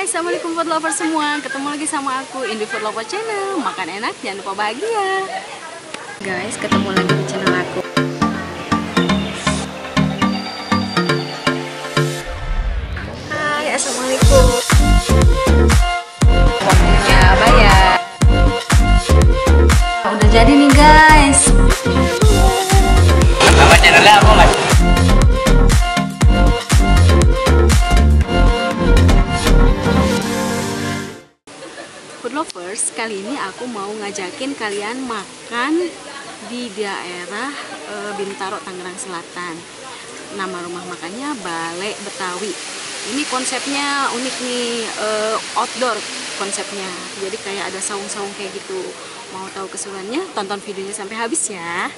guys, assalamualaikum food lover semua. Ketemu lagi sama aku Indi Food Lover Channel. Makan enak, jangan lupa bahagia. Guys, ketemu lagi di channel aku. Hai, assalamualaikum. Ya, bayar. Udah jadi nih guys. Nama channelnya apa lagi? Food lovers, kali ini aku mau ngajakin kalian makan di daerah Bintaro, Tangerang Selatan. Nama rumah makannya Balai Betawi. Ini konsepnya unik nih, outdoor konsepnya. Jadi kayak ada saung-saung kayak gitu. Mau tahu keseruannya? Tonton videonya sampai habis ya.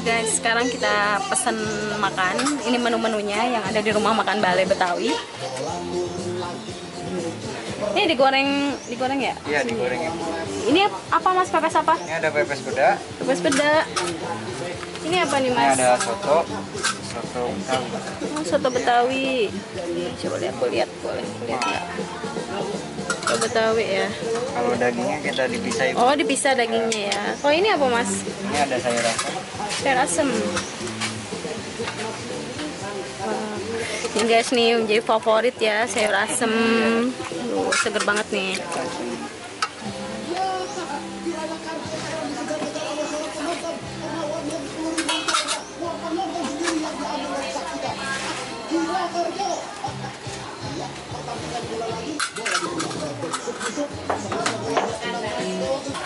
Guys, sekarang kita pesan makan. Ini menu-menunya yang ada di rumah makan Balai Betawi. Ini digoreng ya? Iya, digoreng ya. Ini apa mas? Pepes apa? Ini ada pepes peda. Pepes peda. Ini apa nih mas? Ini ada soto Betawi. Oh, soto Betawi. Coba lihat, aku lihat, boleh lihat nggak? Soto Betawi ya. Kalau dagingnya kita dipisah ibu. Oh, dipisah dagingnya ya. Oh, ini apa mas? Ini ada sayur asam. Sayur asem. Wah. Ini guys nih menjadi favorit ya, sayur asem. Seger banget nih.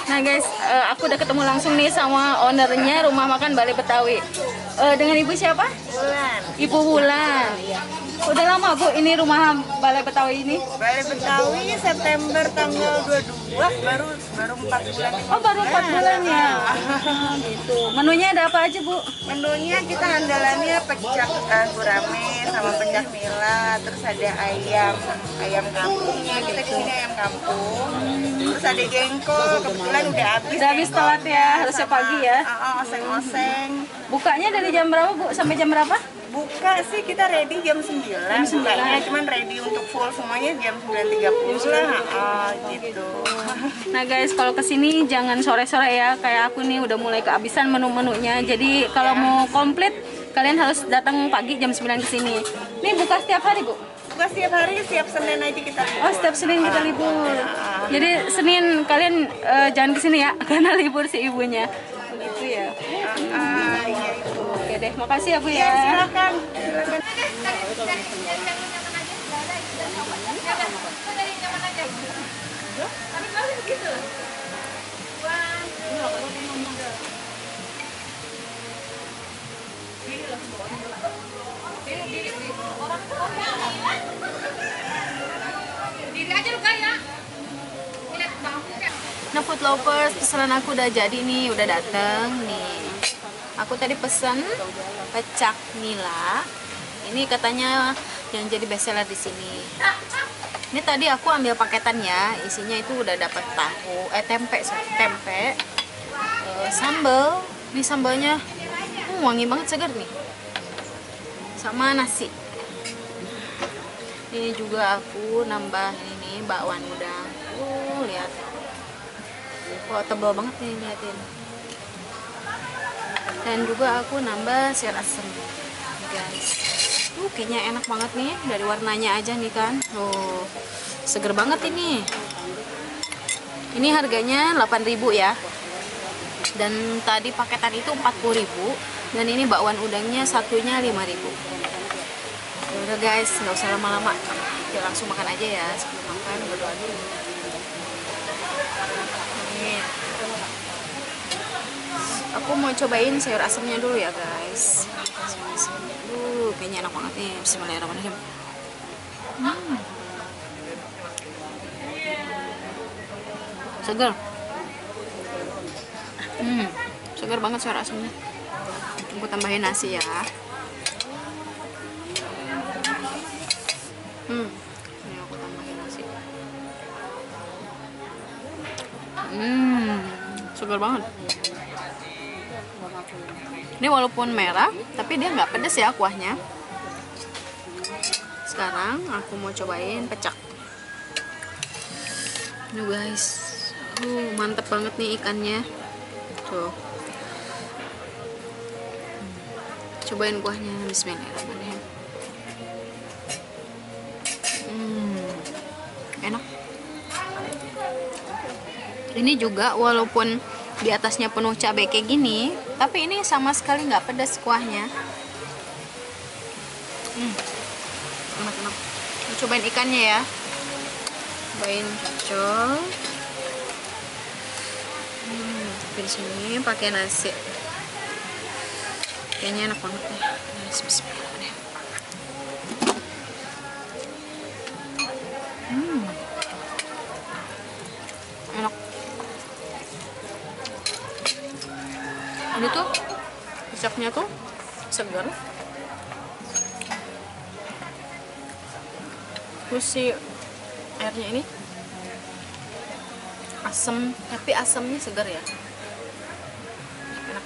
Nah guys, aku udah ketemu langsung nih sama ownernya rumah makan Balai Betawi. Dengan ibu siapa? Bulan. Ibu Wulan. Udah lama bu ini rumah Balai Betawi ini? Balai Betawi September tanggal 22 baru 4 bulan. Oh baru 4 bulan ya. Gitu. Menunya ada apa aja bu? Menunya kita andalannya pecak gurame sama pecak nila, terus ada ayam kampungnya, kita di sini ayam kampung. Terus ada jengkol, kebetulan udah habis. Udah habis telat ya, harusnya pagi ya. Oseng-oseng. Bukanya dari jam berapa bu? Sampai jam berapa? Buka sih kita ready jam 9. Bukanya cuman ready untuk full semuanya jam 9.30 lah. Gitu. Nah guys, kalau kesini jangan sore-sore ya. Kayak aku nih udah mulai kehabisan menu-menunya. Jadi kalau mau komplit kalian harus datang pagi jam 9 ke sini. Ini buka setiap hari bu? Buka setiap hari, setiap Senin aja kita libur. Oh setiap Senin kita libur. Jadi Senin kalian jangan kesini ya, karena libur si ibunya. Begitu ya. Iya itu. Oke deh, makasih ya bu Ya, ya. silakan. Nah food lovers, pesanan aku udah jadi nih, udah dateng nih. Aku tadi pesan pecak nila. Ini katanya yang jadi bestseller di sini. Ini tadi aku ambil paketannya, isinya itu udah dapat tahu, tempe, sambal. Ini sambalnya wangi banget, segar nih. Sama nasi. Ini juga aku nambah ini bakwan udang. Lihat. Wah, tebal banget nih, liatin. Dan juga aku nambah sayur asem, guys. Kayaknya enak banget nih dari warnanya aja nih kan. Seger banget ini. Ini harganya 8.000 ya. Dan tadi paketan itu 40.000. Dan ini bakwan udangnya satunya 5.000. Udah guys, nggak usah lama-lama. Kita langsung makan aja ya. Sebelum makan berdoa dulu. Nih. Aku mau cobain sayur asemnya dulu ya guys. Kayaknya enak banget nih. Bismillahirrahmanirrahim. Segar. Segar banget sayur asemnya. Aku tambahin nasi ya. Ini aku tambahin nasi. Segar banget. Ini walaupun merah, tapi dia nggak pedas ya kuahnya. Sekarang aku mau cobain pecak. Ini guys, mantep banget nih ikannya. Tuh. Cobain kuahnya. Bismillahirrahmanirrahim. Enak. Ini juga walaupun di atasnya penuh cabai kayak gini, tapi ini sama sekali nggak pedas kuahnya. Enak-enak. Cobain ikannya ya. Cobain cocol. Di sini pakai nasi. Kayaknya enak banget nih. Bismillahirrahmanirrahim. Enak. Ini tuh pecaknya tuh segar. Terus si airnya ini asam, tapi asamnya segar ya. Enak.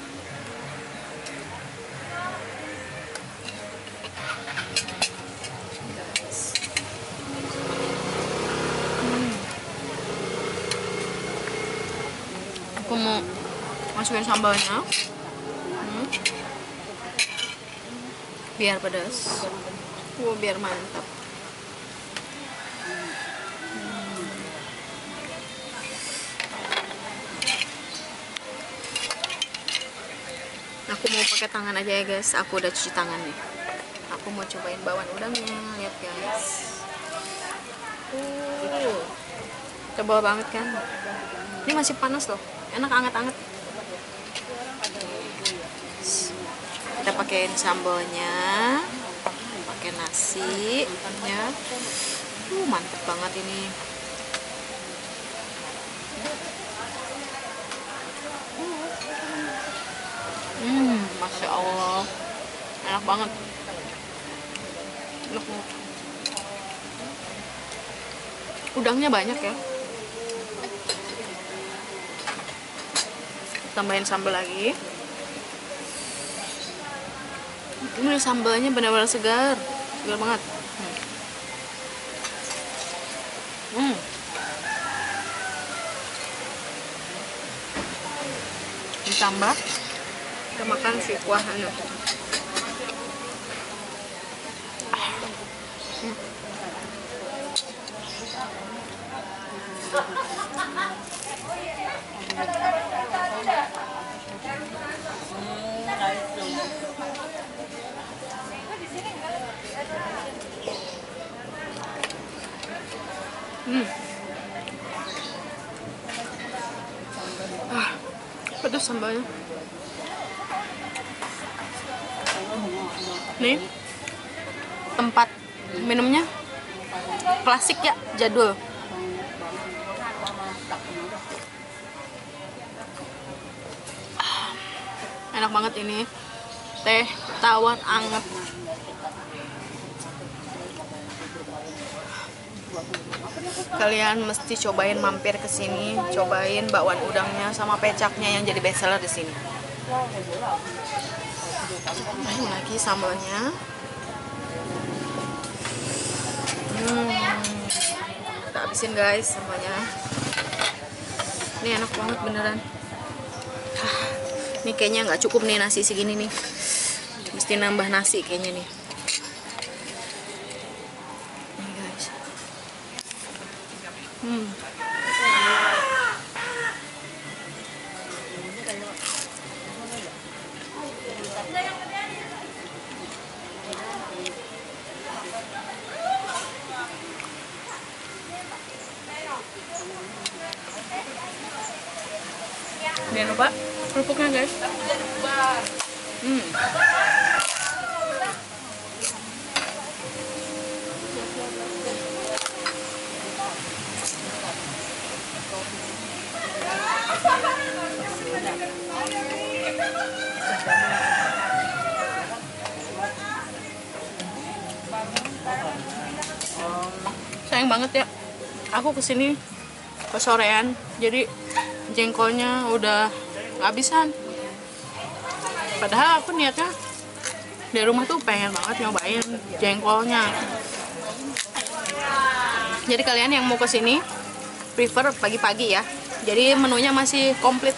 Aku mau masukin sambalnya. Biar pedas. Biar mantap. Aku mau pakai tangan aja ya guys. Aku udah cuci tangan nih. Aku mau cobain bakwan udangnya. Lihat guys. Tebal banget kan. Ini masih panas loh. Enak anget-anget. Kita pakein sambalnya. Pakai nasi ya. Mantep banget ini. Masya Allah, enak banget. Udangnya banyak ya. Tambahin sambal lagi. Ini sambalnya benar-benar segar, segar banget. Ditambah kita makan si kuahnya. Pedas sambalnya. Nih tempat minumnya klasik ya, jadul. Enak banget ini, teh tawar anget. Kalian mesti cobain, mampir ke sini, cobain bakwan udangnya sama pecaknya yang jadi bestseller di sini. Ini lagi sambalnya. habisin guys semuanya. Ini enak banget beneran. Ini kayaknya nggak cukup nih nasi segini nih. Mesti nambah nasi kayaknya nih. Ini guys. Jangan lupa kerupuknya guys. Sayang banget ya, aku kesini kesorean, jadi jengkolnya udah kehabisan. Padahal aku niatnya di rumah tuh pengen banget nyobain jengkolnya. Jadi kalian yang mau kesini prefer pagi-pagi ya. Jadi menunya masih komplit.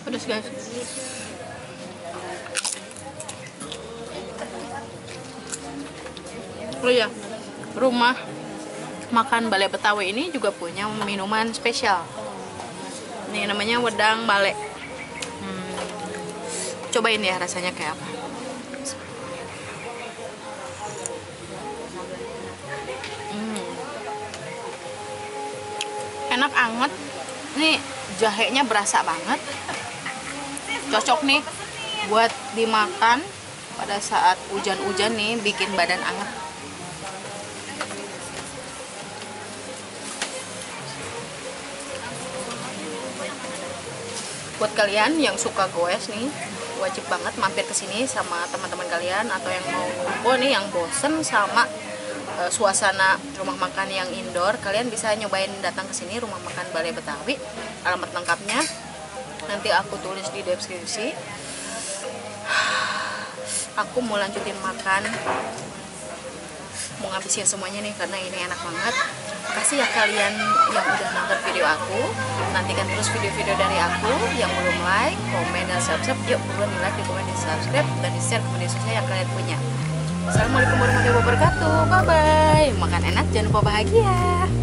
Pedas guys. Oh iya, rumah makan Balai Betawi ini juga punya minuman spesial. Ini namanya wedang bale. Cobain ya rasanya kayak apa. Enak anget. Nih jahenya berasa banget. Cocok nih buat dimakan pada saat hujan-hujan nih, bikin badan anget. Buat kalian yang suka goes nih, wajib banget mampir ke sini sama teman-teman kalian, atau yang mau nih yang bosen sama suasana rumah makan yang indoor, kalian bisa nyobain datang ke sini, rumah makan Balai Betawi. Alamat lengkapnya nanti aku tulis di deskripsi. Aku mau lanjutin makan, mau ngabisin semuanya nih karena ini enak banget. Makasih ya kalian yang udah nonton video aku. Nantikan terus video-video dari aku. Yang belum like, komen, dan subscribe, yuk buruan di like, di komen, di subscribe, dan di share ke media sosial yang kalian punya. Assalamualaikum warahmatullahi wabarakatuh. Bye bye. Makan enak, jangan lupa bahagia.